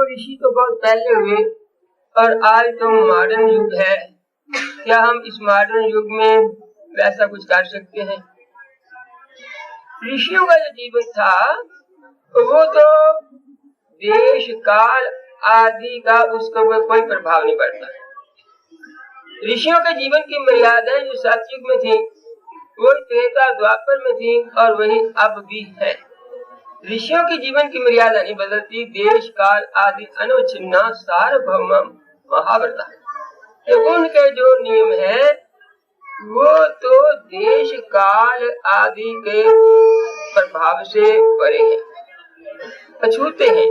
ऋषि तो बहुत पहले हुए और आज तो मॉडर्न युग है। क्या हम इस मॉडर्न युग में वैसा कुछ कर सकते हैं? ऋषियों का जो जीवन था वो तो देश काल आदि का उसके ऊपर कोई प्रभाव नहीं पड़ता। ऋषियों के जीवन की मर्यादाएं जो सतयुग में थी वो त्रेता द्वापर में थी और वही अब भी है। ऋषियों के जीवन की मर्यादा नहीं बदलती। देश काल आदि अनवच्छिन्ना सार्वभौम महाव्रता, तो उनके जो नियम है वो तो देश काल आदि के प्रभाव से परे हैं, अछूते हैं।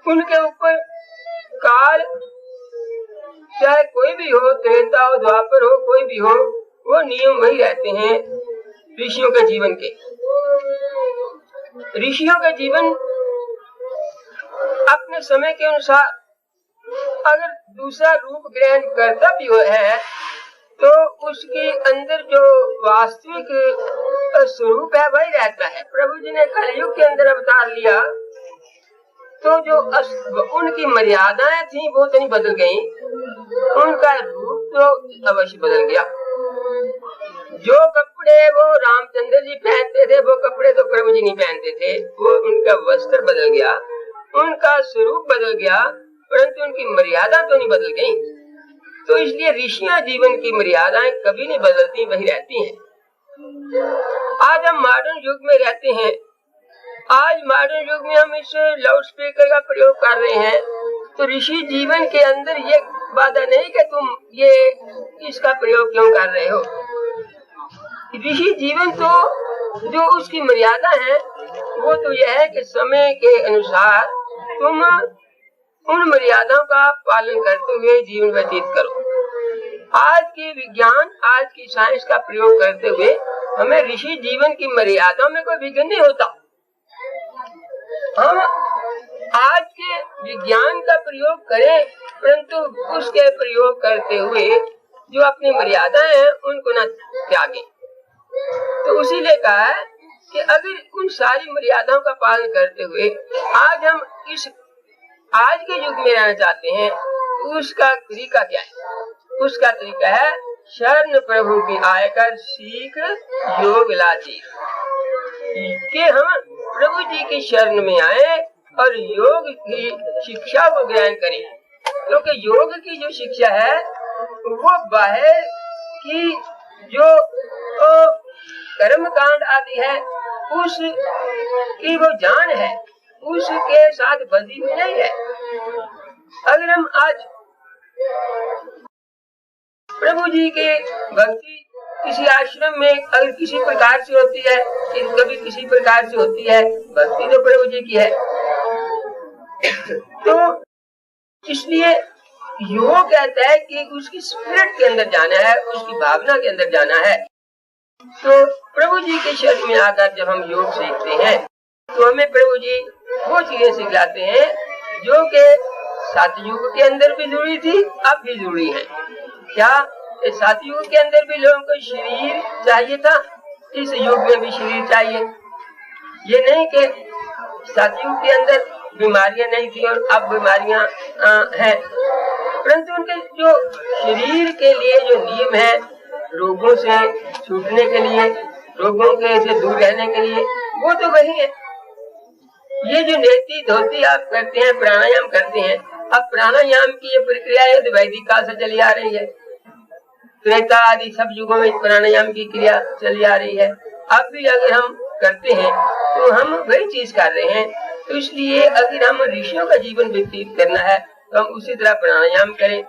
उनके ऊपर काल चाहे कोई भी हो, त्रेता हो द्वापर हो, कोई भी हो, वो नियम वही रहते हैं ऋषियों के जीवन के। ऋषियों का जीवन अपने समय के अनुसार अगर दूसरा रूप ग्रहण करता भी है तो उसके अंदर जो वास्तविक स्वरूप है वही रहता है। प्रभु जी ने कलयुग के अंदर अवतार लिया तो जो उनकी मर्यादाएं थी वो तो नहीं बदल गई, उनका रूप तो अवश्य बदल गया। जो कपड़े वो रामचंद्र जी पहनते थे वो कपड़े तो प्रभु जी नहीं पहनते थे, वो उनका वस्त्र बदल गया, उनका स्वरूप बदल गया, परंतु उनकी मर्यादा तो नहीं बदल गई। तो इसलिए ऋषियां जीवन की मर्यादाएं कभी नहीं बदलती, वही रहती हैं। आज हम मॉडर्न युग में रहते हैं। आज मॉडर्न युग में हम इस लाउड स्पीकर का प्रयोग कर रहे हैं तो ऋषि जीवन के अंदर ये बाधा नहीं कि तुम ये इसका प्रयोग क्यों कर रहे हो। ऋषि जीवन तो जो उसकी मर्यादा है वो तो यह है कि समय के अनुसार तुम उन मर्यादाओं का पालन करते हुए जीवन व्यतीत करो। आज के विज्ञान, आज की साइंस का प्रयोग करते हुए हमें ऋषि जीवन की मर्यादाओं में कोई विघ्न नहीं होता। हम आज के विज्ञान का प्रयोग करें परंतु उसके प्रयोग करते हुए जो अपनी मर्यादाएं हैं उनको न त्यागें। तो उसीलिए कहा है कि अगर उन सारी मर्यादाओं का पालन करते हुए आज हम इस आज के युग में रहना चाहते हैं तो उसका तरीका क्या है? उसका तरीका है शरण प्रभु की आयकर सीख योग लाची, कि हम प्रभु जी की शरण में आए और योग की शिक्षा को ग्रहण करें। क्योंकि योग की जो शिक्षा है वो बाहर की जो कर्म कांड आदि है उसकी वो जान है, उसके साथ बंधी हुई नहीं है। अगर हम आज प्रभु जी के भक्ति किसी आश्रम में अगर किसी प्रकार से होती है, कभी किसी प्रकार से होती है, भक्ति तो प्रभु जी की है। तो इसलिए योग कहता है कि उसकी स्पिरिट के अंदर जाना है, उसकी भावना के अंदर जाना है। तो प्रभु जी के शरण में आकर जब हम योग सीखते हैं तो हमें प्रभु जी वो चीजें सिखलाते हैं जो कि सतयुग के अंदर भी जुड़ी थी, अब भी जुड़ी है। क्या सतयुग के अंदर भी लोगों को शरीर चाहिए था, इस युग में भी शरीर चाहिए। ये नहीं कि सतयुग के अंदर बीमारियां नहीं थी और अब बीमारियां हैं, परंतु उनके जो शरीर के लिए जो नियम है रोगों से छूटने के लिए, रोगों के से दूर रहने के लिए, वो तो वही है। ये जो नेति धोती आप करते हैं, प्राणायाम करते हैं, अब प्राणायाम की ये प्रक्रिया है तो वैदिक काल से चली आ रही है। त्रेता आदि सब युगों में प्राणायाम की क्रिया चली आ रही है। अब भी अगर हम करते हैं तो हम वही चीज कर रहे हैं। तो इसलिए अगर हम ऋषियों का जीवन व्यतीत करना है तो हम उसी तरह प्राणायाम करें,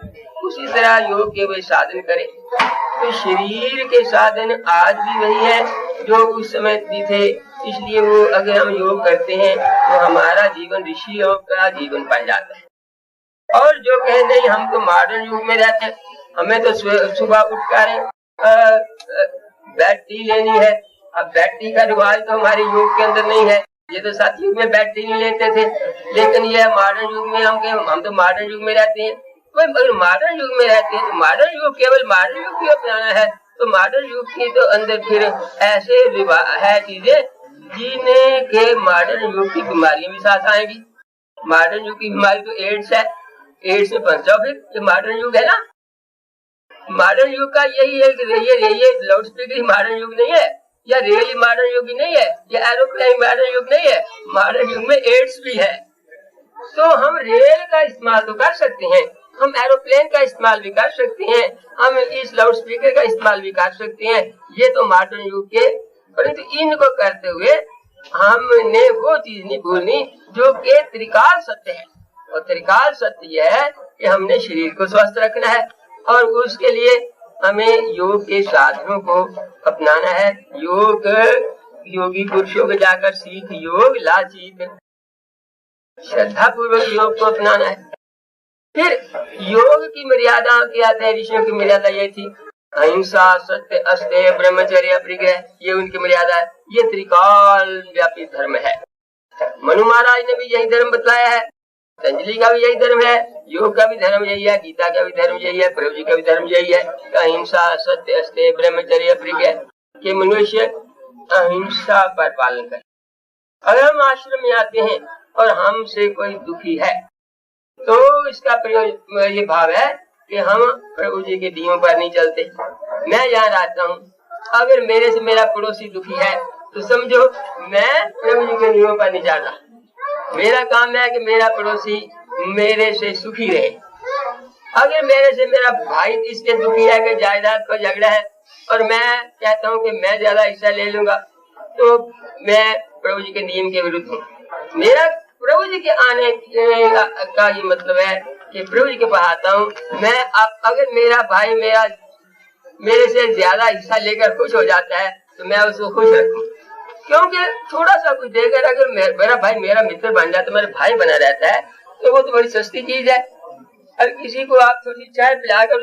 उसी तरह योग के वे साधन करें। तो शरीर के साधन आज भी वही है जो उस समय भी थे। इसलिए वो अगर हम योग करते हैं तो हमारा जीवन ऋषियों का जीवन बन जाता है। और जो कहे नहीं हम तो मॉडर्न युग में रहते हैं, हमें तो सुबह उठकर बेड टी लेनी है। अब बेड टी का रिवाज तो हमारे योग के अंदर नहीं है। ये तो सतयुग में बेड टी नहीं लेते थे, लेकिन ये मॉडर्न युग में हम तो मॉडर्न युग में रहते हैं। अगर मॉडर्न युग में रहते हैं तो मॉडर्न युग केवल मॉडर्न युग की अपनाना है। तो मॉडर्न युग की तो अंदर फिर ऐसे है चीजें जिन्हें के मॉडर्न युग की बीमारियां भी साथ आएगी। मॉडर्न युग की बीमारी तो एड्स है, एड्स में फंस जाओ फिर। ये मॉडर्न युग है ना। मॉडर्न युग का यही है कि ये लाउड स्पीकर मॉडर्न युग नहीं है, या रेल मॉडर्न युग नहीं है, या एरोप्लेन मॉडर्न युग नहीं है। मॉडर्न युग में एड्स भी है। तो हम रेल का इस्तेमाल तो कर सकते हैं, हम एरोप्लेन का इस्तेमाल भी कर सकते हैं, हम इस लाउड स्पीकर का इस्तेमाल भी कर सकते हैं। ये तो मॉडर्न युग के, परंतु इनको करते हुए हमने वो चीज नहीं भूलनी जो कि त्रिकाल सत्य है। और त्रिकाल सत्य यह है कि हमने शरीर को स्वस्थ रखना है, और उसके लिए हमें योग के साधनों को अपनाना है। योग योगी पुरुषों को जाकर सीख योग लाचित, श्रद्धा पूर्वक योग को अपनाना है। फिर योग की मर्यादा क्या है? ऋषियों की मर्यादा ये थी, अहिंसा, सत्य, अस्तेय, ब्रह्मचर्य, अपरिग्रह, ये उनकी मर्यादा है। ये त्रिकाल व्यापी धर्म है। मनु महाराज ने भी यही धर्म बतलाया है, पतंजलि का भी यही धर्म है, योग का भी धर्म यही है, गीता का भी धर्म यही है, प्रभु जी का भी धर्म यही है। अहिंसा, सत्य, अस्तेय, ब्रह्मचर्य, अपरिग्रह, कि मनुष्य अहिंसा पर पालन करे। अगर हम आश्रम में आते हैं और हमसे कोई दुखी है तो इसका प्रयोग ये भाव है कि हम प्रभु जी के नियमों पर नहीं चलते। मैं यहाँ रहता हूँ, अगर मेरे से मेरा पड़ोसी दुखी है तो समझो मैं प्रभु जी के नियमों पर नहीं चल रहा। मेरा काम है कि मेरा पड़ोसी मेरे से सुखी रहे। अगर मेरे से मेरा भाई इसके दुखी है कि जायदाद पर झगड़ा है और मैं कहता हूँ कि मैं ज्यादा हिस्सा ले लूंगा, तो मैं प्रभु जी के नियम के विरुद्ध हूँ। मेरा प्रभु जी के आने का ये मतलब है कि प्रभु जी के पास आता हूँ मैं। अगर मेरा भाई मेरे से ज्यादा हिस्सा लेकर खुश हो जाता है तो मैं उसको खुश रखूँ, क्योंकि थोड़ा सा कुछ देकर अगर मेरा भाई मेरा मित्र बन जाता, मेरा भाई बना रहता है, तो वो तो बड़ी सस्ती चीज है। अगर किसी को आप थोड़ी चाय पिलाकर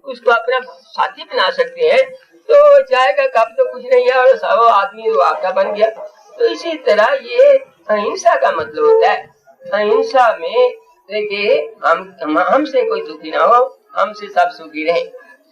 उसको अपना साथी बना सकते हैं तो चाय का कप तो कुछ नहीं है और 100 आदमी वो आपका बन गया। तो इसी तरह ये अहिंसा का मतलब होता है। अहिंसा में देखिए हमसे कोई दुखी ना हो, हमसे सब सुखी रहे।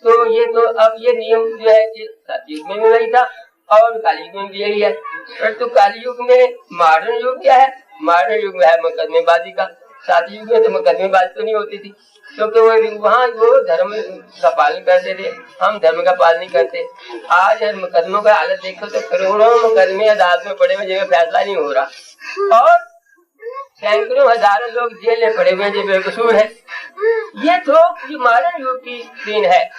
तो ये तो अब ये नियम जो है सतयुग में भी वही था और कालयुग में भी यही है। परंतु कालयुग में मॉडर्न युग क्या है? मॉडर्न युग में है मुकदमेबाजी का। सतयुग में तो मुकदमेबाजी तो नहीं होती थी, क्योंकि वहाँ वो धर्म का पालन करते थे, हम धर्म का पालन नहीं करते। आज मुकदमों का हालत देखो तो करोड़ों मुकदमे अदालत में पड़े हुए जगह फैसला नहीं हो रहा और सैकड़ों हजारों लोग जेल में पड़े हुए जो बेकसूर है। ये तो जो मॉडर्न युग की देन है।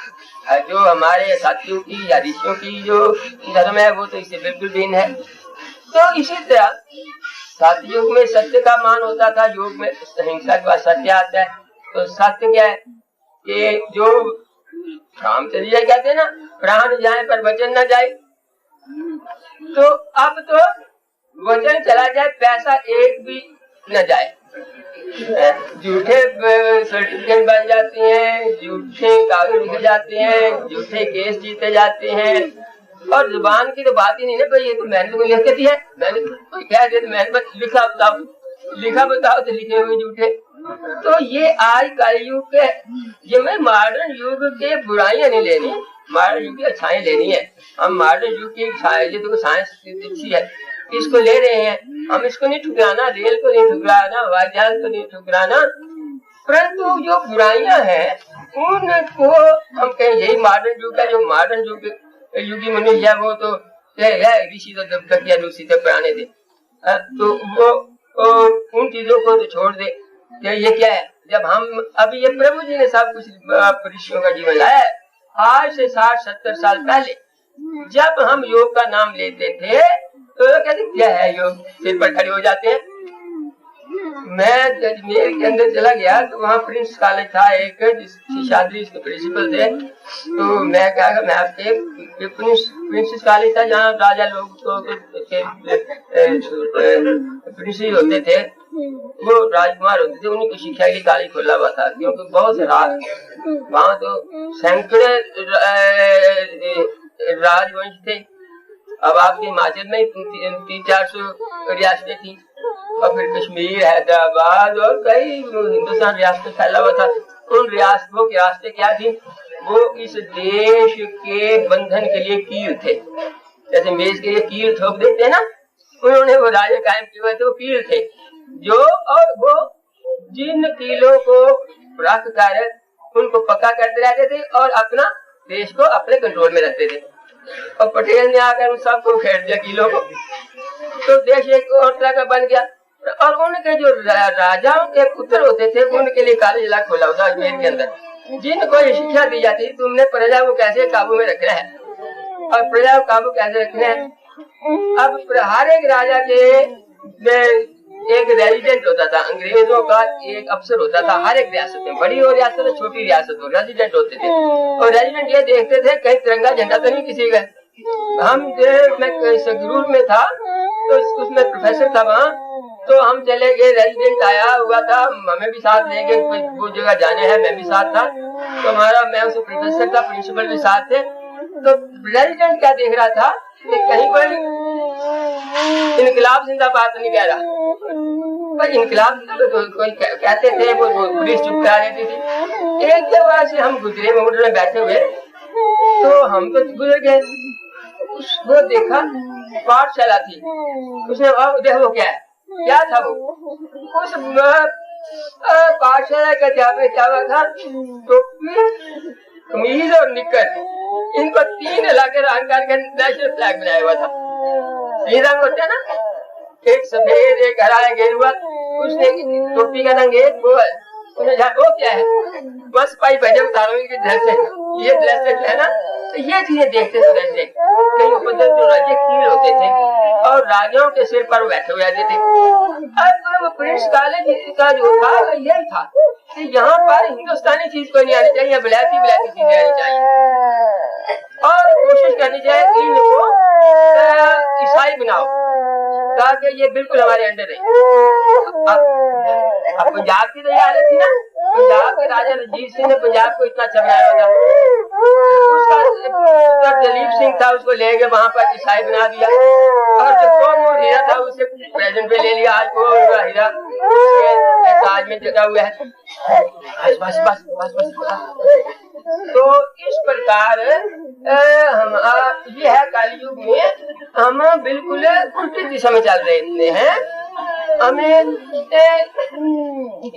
जो हमारे साथियों की या ऋषियों की जो धर्म है वो तो इससे बिल्कुल भिन्न है। तो इसी तरह सतयुग में सत्य का मान होता था, योग में अहिंसा के बाद सत्य आता है। तो सत्य क्या है कि जो रामचंद्र कहते हैं ना, प्राण जाए पर वचन न जाए। तो अब तो वचन चला जाए, पैसा एक भी न जाए। झूठे सर्टिफिकेट बन जाते हैं, झूठे कागज लिखे जाते हैं, झूठे केस जीते जाते हैं। और जुबान की तो बात ही नहीं ना भाई, ये तो मैंने तो लिख दी है, मैंने तो क्या है, मैंने लिखा बताओ तो लिखे हुए झूठे। तो ये आज कलयुग के, ये मैं मॉडर्न युग के बुराइयां नहीं लेनी, मॉडर्न युग की अच्छाई लेनी है। हम मॉडर्न युग की ये तो साइंस अच्छी है, इसको ले रहे हैं, हम इसको नहीं ठुकराना, रेल को नहीं ठुकराना, हवाई जहाज को नहीं ठुकराना। परंतु जो बुराइयां हैं उनको हम कहें यही मॉडर्न युग है। जो मॉडर्न युगी मनुष्य है वो तो ऋषि तो जब तक या ऋषि तो पुराने थे, तो वो उन चीजों को तो छोड़ दे। ये क्या है? जब हम अभी ये प्रभु जी ने सब कुछ ऋषियों का जीवन लाया है। आज से 60-70 साल पहले जब हम योग का नाम लेते थे तो कहते क्या है योग, सिर पर खड़े हो जाते हैं। मैं अजमेर के अंदर चला गया तो वहाँ प्रिंस कॉलेज था एक, शादी उसके प्रिंसिपल थे। तो मैं कहा मैं आपके प्रिंस कॉलेज था जहाँ राजा लोग तो प्रिंस होते थे, वो राजकुमार होते थे, उन्हीं को शिक्षा की ताली खोला हुआ था, क्योंकि बहुत से राज वहाँ तो सैकड़े राजवंश थे। अब आपके हिमाचल में 300-400 रियासतें थी और फिर कश्मीर, हैदराबाद और कई हिंदुस्तान रियासतें फैला हुआ था। उन रियासतों के रास्ते क्या थी? वो इस देश के बंधन के लिए कील थे। जैसे मेज के लिए कील ठोक देते हैं ना, उन्होंने वो राजा कायम किए हुए थे, वो कील थे जो, और वो जिन कीलों को रख कर उनको पक्का करते रहते थे और अपना देश को अपने कंट्रोल में रखते थे। और पटेल ने आकर उन सबको फेर दिया कीलों को, तो देश एक और तरह का बन गया। और उनके जो राजाओं के पुत्र होते थे उनके लिए कॉलेज ला खोला होता अजमेर के अंदर, जिनको ये शिक्षा दी जाती है तुमने प्रजा को कैसे काबू में रखना है और प्रजा को काबू कैसे रखना है। अब हर एक राजा के एक रेजिडेंट होता था, अंग्रेजों का एक अफसर होता था हर एक रियासत में, बड़ी हो रियासत हो छोटी रियासत हो, रेजिडेंट होते थे। और रेजिडेंट ये देखते थे कहीं तिरंगा झंडा तो नहीं किसी का। मैं संगरूर में था तो उसमें प्रोफेसर था वहाँ, तो हम चले गए, रेजिडेंट आया हुआ था, हमें भी साथ ले गए, वो जगह जाने हैं, मैं भी साथ था। तो हमारा, मैं उसे प्रोफेसर था, प्रिंसिपल भी साथ थे। तो रेजिडेंट क्या देख रहा था कि कहीं पर इनकलाब जिंदाबाद नहीं कह रहा, पर इनकलाब तो कोई कहते थे, वो पुलिस चुप करा देती थी। एक जगह से हम गुजरे, मोटर में बैठे हुए, तो हम तो गुजर गए, वो देखा पाठशाला थी, उसने देखो क्या है, क्या था वो, उस पाठशाला का अध्यापक क्या हुआ था, टोपी कमीज और निकर, इनको 3 अलग रंग करके नेशनल फ्लैग बनाया हुआ था। 3 रंग होते हैं ना, एक सफेद, एक हरा, एक गेरुआ, उसने टोपी का रंग एक वो है, वो क्या है, बस पाई बजे उतारो की ड्रेस है, ये ड्रेस है ना। तो ये चीजें देखते थे वैसे, कई उपद्रव जो राजे कील होते थे और राजाओं के सिर पर बैठे हुए थे। अब प्रिंस कॉलेज का जो था यही था कि यहाँ पर हिंदुस्तानी चीज कोई नहीं आनी चाहिए, बिलाती बिलाती चीजें आनी चाहिए और कोशिश करनी चाहिए इनको ईसाई बनाओ ताकि ये बिल्कुल हमारे अंडर है। अब पंजाब की तो ये हालत थी ना, पंजाब के राजा रंजीत सिंह ने पंजाब को इतना चमड़ाया था, उसका दलीप सिंह था, उसको ले गए वहाँ पर ईसाई बना दिया और जो कौन हीरा था उसे प्रेजेंट पे ले लिया। आज को हीरा ताज में जगा हुआ है। बस बस बस बस। तो इस प्रकार हम ये है कलयुग में हम बिल्कुल उल्टी दिशा में चल रहे हैं। हमें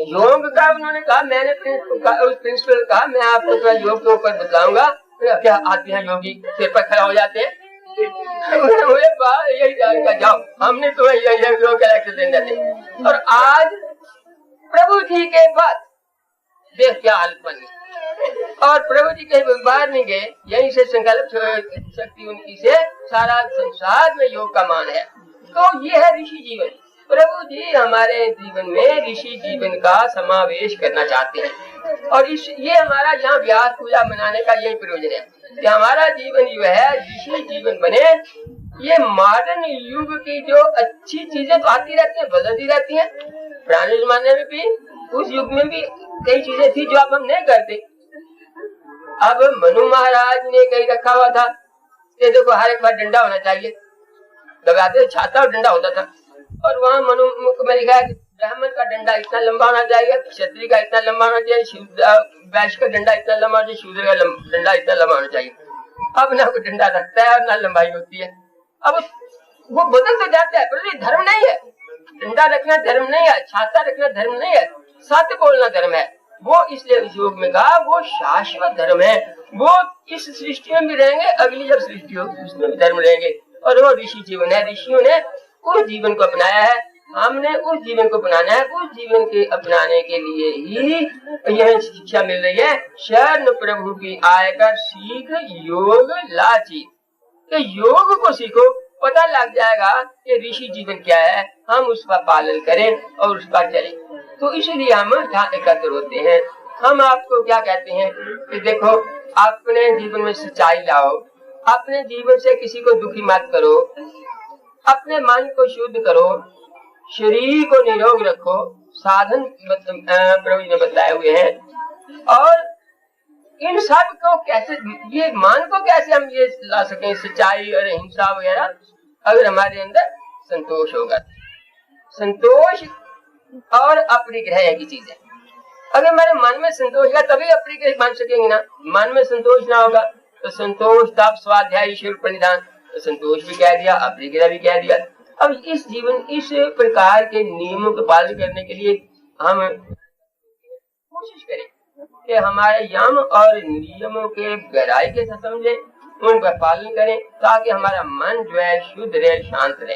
योग का उन्होंने कहा, मैंने उस प्रिंसिपल कहा मैं आपको तो योग के ऊपर बताऊंगा। क्या आते हैं योगी सिर पर खड़ा हो जाते हैं, यही जाओ हमने तो योग का लेक्चर देने थे। और आज प्रभु जी के बाद देख क्या हालत बनी, और प्रभु जी कहीं बाहर नहीं गए, यहीं से संकल्प शक्ति उनकी से सारा संसार में योग का मान है। तो ये है ऋषि जीवन। प्रभु जी हमारे जीवन में ऋषि जीवन का समावेश करना चाहते हैं और ये हमारा यहाँ व्यास पूजा मनाने का यही प्रयोजन है कि हमारा जीवन जो है ऋषि जीवन बने। ये मॉडर्न युग की जो अच्छी चीजें तो आती रहती हैं, बदलती रहती हैं। पुराने जमाने में भी, उस युग में भी कई चीजें थी जो अब हम नहीं करते। अब मनु महाराज ने कहीं रखा हुआ था कि देखो हर एक बार डंडा होना चाहिए, लगाते छाता और डंडा होता था। और वहाँ मनु में लिखा है कि ब्राह्मण का डंडा इतना लंबा होना चाहिए, क्षत्रिय का इतना लंबा होना चाहिए, वैश्य का डंडा इतना लंबा होना चाहिए, शूद्र का डंडा इतना लंबा होना चाहिए। अब ना कोई डंडा रखता है और ना लंबाई होती है। अब वो बदल तो जाता है, पर ये धर्म नहीं है। डंडा रखना धर्म नहीं है, छाता रखना धर्म नहीं है, सत्य बोलना धर्म है। वो इसलिए इस योग में कहा वो शाश्वत धर्म है। वो इस सृष्टि में भी रहेंगे, अगली जब सृष्टि होगी उसमें भी धर्म रहेंगे। और वो ऋषि जीवन है। ऋषियों ने उस जीवन को अपनाया है, हमने उस जीवन को अपनाना है। उस जीवन के अपनाने के लिए ही यह शिक्षा मिल रही है। शरण प्रभु की आयकर सीख योग लाची, तो योग को सीखो, पता लग जाएगा कि ऋषि जीवन क्या है, हम उसका पालन करें और उस पर चलें। तो इसलिए हम यहाँ एकत्र होते हैं। हम आपको क्या कहते हैं कि देखो अपने जीवन में सच्चाई लाओ, अपने जीवन से किसी को दुखी मत करो, अपने मन को शुद्ध करो, शरीर को निरोग रखो। साधन प्रभु ने बताए हुए हैं। और इन सब को कैसे, ये मान को कैसे हम ये ला सकें, सच्चाई और हिंसा वगैरह, अगर हमारे अंदर संतोष होगा। संतोष और अपरिग्रह की चीज है। अगर हमारे मन में संतोष है तभी अपरिग्रह मान सकेंगे ना। मन में संतोष ना होगा तो संतोष तप स्वाध्याय ईश्वर प्रणिधान, तो संतोष भी कह दिया, अपरिग्रह भी कह दिया। अब इस प्रकार के नियमों का पालन करने के लिए हम कोशिश करें कि हमारे यम और नियमों के गहराई के साथ समझें, उनका पालन करें, ताकि हमारा मन जो है शुद्ध रहे, शांत रहे।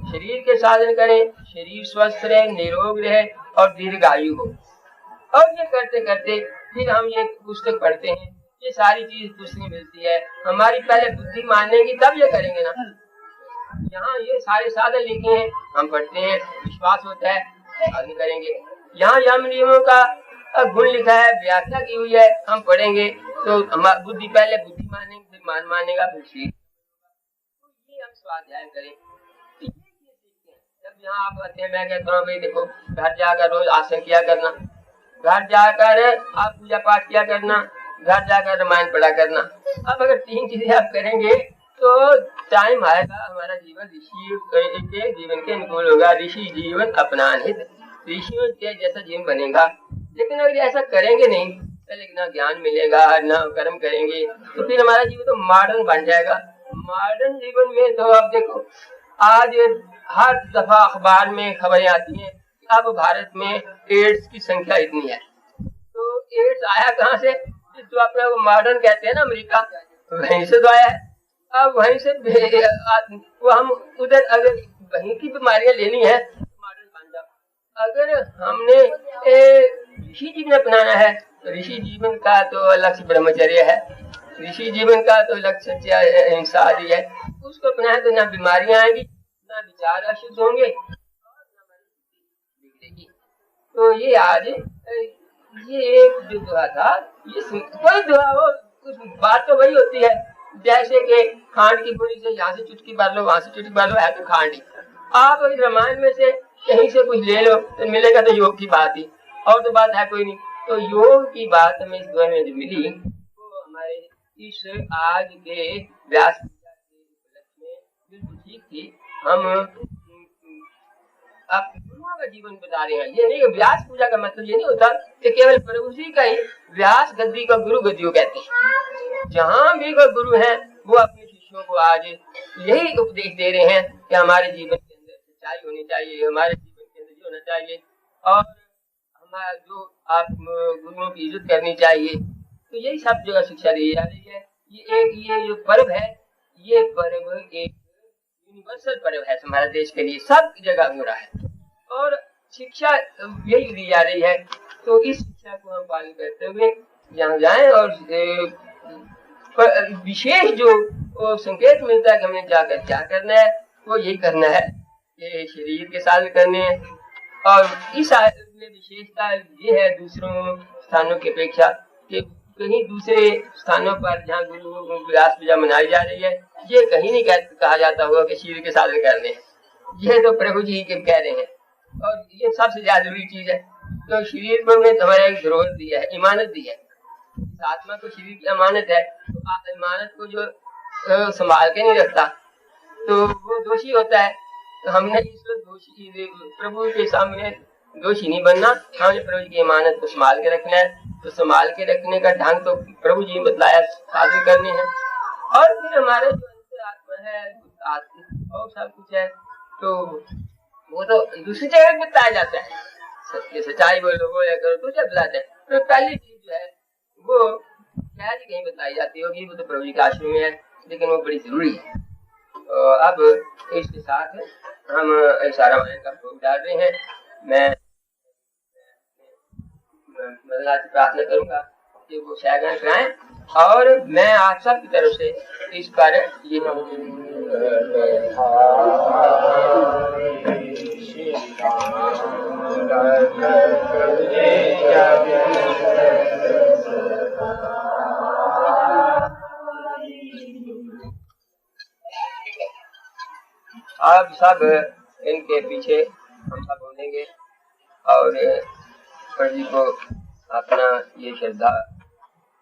शरीर के साधन करें, शरीर स्वस्थ रहे, निरोग रहे और दीर्घायु हो। और ये करते करते फिर हम ये पुस्तक पढ़ते हैं, ये सारी चीज पुस्तक मिलती है, हमारी पहले बुद्धि मानेगी तब ये करेंगे ना। यहाँ ये सारे साधन लिखे हैं, हम पढ़ते हैं, विश्वास होता है, साधन करेंगे। यहाँ यम नियमों का गुण लिखा है, व्याख्या की हुई है, हम पढ़ेंगे तो हमारी बुद्धि पहले बुद्धि मानेगी, फिर मान मानेगा, फिर शरीर। तो ये हम स्वाध्याय करें। जब यहाँ आप आते हैं, मैं कहता हूँ भाई देखो, घर जाकर रोज आसन किया करना, घर जाकर आप पूजा पाठ किया करना, घर जाकर रामायण पढ़ा करना। अब अगर 3 चीजें आप करेंगे तो टाइम आएगा, हमारा जीवन ऋषि के जीवन के अनुकूल होगा। ऋषि जीवन अपना हित, ऋषियों के जैसा जीवन बनेगा। लेकिन अगर ऐसा करेंगे नहीं, पहले ना ज्ञान मिलेगा, ना कर्म करेंगे, तो फिर हमारा जीवन तो मॉडर्न बन जाएगा। मॉडर्न जीवन में तो आप देखो, आज हर दफा अखबार में खबरें आती हैं, अब भारत में एड्स की संख्या इतनी है। तो एड्स आया कहाँ से? जो अपने को मॉडर्न कहते हैं ना, अमेरिका, वहीं से तो आया है। अब वहीं से वो हम उधर अगर वहीं की बीमारियां लेनी है, मॉडर्न बन जाओ। अगर हमने ऋषि जीवन अपनाना है, तो ऋषि जीवन का तो लक्ष्य ब्रह्मचर्य है, ऋषि जीवन का तो लक्ष्य हिंसा आदि है। उसको अपनाए तो ना बीमारियां आएंगी, ना विचार अशुद्ध होंगे और ना मन बिगड़ेगी। तो ये आज ये एक जो दुआ था, ये कोई दुआ हो, कुछ बात तो वही होती है। जैसे कि खांड की गोली से यहाँ से चुटकी मार लो, वहां से चुटकी मार लो, है तो खांड ही। आप अगर रामायण में से कहीं से कुछ ले लो तो मिलेगा तो योग की बात ही, और तो बात है कोई नहीं। तो योग की बात हमें इस दुआ में जो मिली, वो हमारे इस आज के व्यास में बिल्कुल ठीक थी। हम आप गुरुओं का जीवन बता रहे हैं। ये नहीं, व्यास पूजा का मतलब ये नहीं होता कि केवल प्रभु जी का ही व्यास गद्दी का गुरु गद्दियों कहते हैं। जहाँ भी कोई गुरु है, वो अपने शिष्यों को आज यही उपदेश दे रहे हैं कि हमारे जीवन के अंदर सच्चाई होनी चाहिए, हमारे जीवन के अंदर ये होना चाहिए, और हमारा जो आप गुरुओं की इज्जत करनी चाहिए। तो यही सब जगह शिक्षा दी जा रही है। ये जो पर्व है, ये पर्व एक यूनिवर्सल पर्व है हमारे देश के लिए, सब जगह हो रहा है और शिक्षा यही दी जा रही है। तो इस शिक्षा को हम पालन करते हुए यहाँ जाएं, और विशेष जो संकेत मिलता है कि हमें जाकर क्या करना है, वो यही करना है, ये शरीर के साधन करने हैं। और इस में विशेषता ये है दूसरों स्थानों की अपेक्षा कि कहीं दूसरे स्थानों पर जहाँ गुरु व्यास पूजा मनाई जा रही है, ये कहीं नहीं कहा जाता होगा कि शरीर के साधन करने हैं। ये तो प्रभु जी के कह रहे हैं, और ये सबसे ज्यादा जरूरी चीज है। तो शरीर को हमने हमारा एक धरोहर दिया है, इमानत दी है। इस आत्मा को शरीर की अमानत है, तो इमानत को जो संभाल के नहीं रखता तो वो दोषी होता है। तो हमने इसको दोषी, प्रभु के सामने दोषी नहीं बनना, हमने प्रभु जी की इमानत को संभाल के रखना है। तो संभाल के रखने का ढंग तो प्रभु जी ने बताया, साधन करने हैं। और फिर हमारे जो अंतरात्मा है, आत्मा और सब कुछ है, तो वो तो दूसरी जगह बताया जाता है। सत्य सच्चाई बोलो, बोला करो तो जब बुलाते हैं। तो पहली चीज जो है वो शायद कहीं बताई जाती होगी, वो तो प्रभु जी के आश्रम में है, लेकिन वो बड़ी जरूरी है। अब इसके साथ हम सारा रामायण का भोग डाल रहे हैं। मैं प्रार्थना करूंगा कि वो शायद कराएं, और मैं आप सब की तरफ से इस पर ये आप सब इनके पीछे हम सब बोलेंगे और प्रभु जी को अपना ये श्रद्धा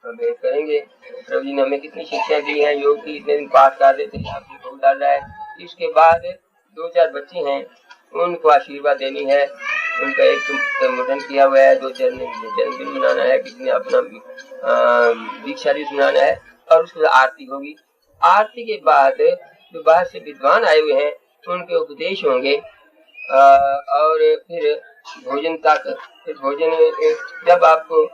भेंट करेंगे। प्रभु जी ने हमें कितनी शिक्षा दी है, योग की इतने दिन पाठ कर देते हैं, आपकी भोग डाल रहा है। इसके बाद 2-4 बच्चे हैं, उनको आशीर्वाद देनी है। उनका एक मुंडन किया हुआ है, 2-4 ने जन्मदिन मनाना है, किसी ने अपना दीक्षा भी सुनाना है, और उसके बाद आरती होगी। आरती के बाद जो बाहर से विद्वान आए हुए हैं, उनके उपदेश होंगे। और फिर भोजन तक, फिर भोजन जब आपको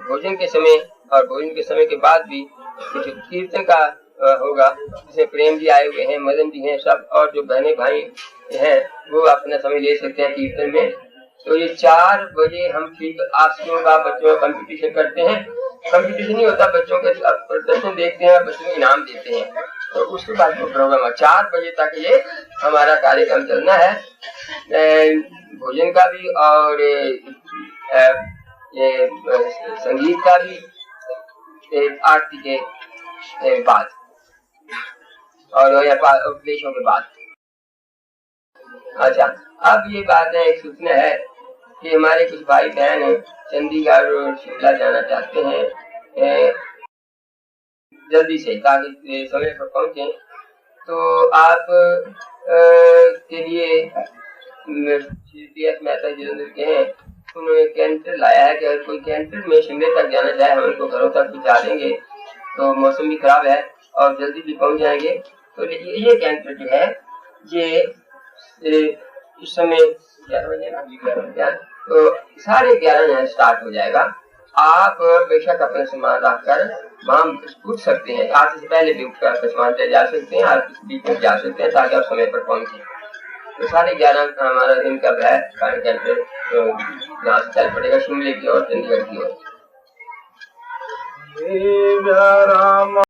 भोजन के समय और भोजन के समय के बाद भी कुछ कीर्तन का होगा, जिसमें प्रेम जी आए हुए हैं, मदन जी हैं, सब और जो बहने भाई हैं वो अपना समय ले सकते हैं कीर्तन में। तो ये 4 बजे हम ठीक आशियों का बच्चों का कंपटीशन करते हैं। कंपटीशन नहीं होता, बच्चों के प्रदर्शन देखते हैं, बच्चों को इनाम देते हैं। तो उसके बाद वो प्रोग्राम 4 बजे तक ये हमारा कार्यक्रम चलना है, भोजन का भी और ये संगीत का भी, आरती के बाद और उपदेशों के बाद। अच्छा, अब ये बात है, एक सूचना है कि हमारे कुछ भाई बहन चंडीगढ़ और शिमला जाना चाहते हैं जल्दी से, ताकि समय पर पहुंचे। तो आप के लिए PS मेहता जलंधर के हैं, उन्होंने कैंटर लाया है कि अगर कोई कैंटर में शिमले तक जाना चाहे हम उनको घरों तक पहुँचा देंगे। तो मौसम भी खराब है और जल्दी भी पहुंच जाएंगे। तो ये कैंटर जो है ये इस समय 11 बजे, तो 11:30 स्टार्ट हो जाएगा। आप बेशक अपना सामान रखकर वहाँ उठ सकते हैं, आप इससे पहले भी उठकर सामान ले जा सकते हैं, आप बीच में जा सकते हैं ताकि आप समय पर पहुंचे। तो 11:30 का हमारा दिन का है कैंटर, यहाँ से चल पड़ेगा शिमले की और चंडीगढ़ की ओर।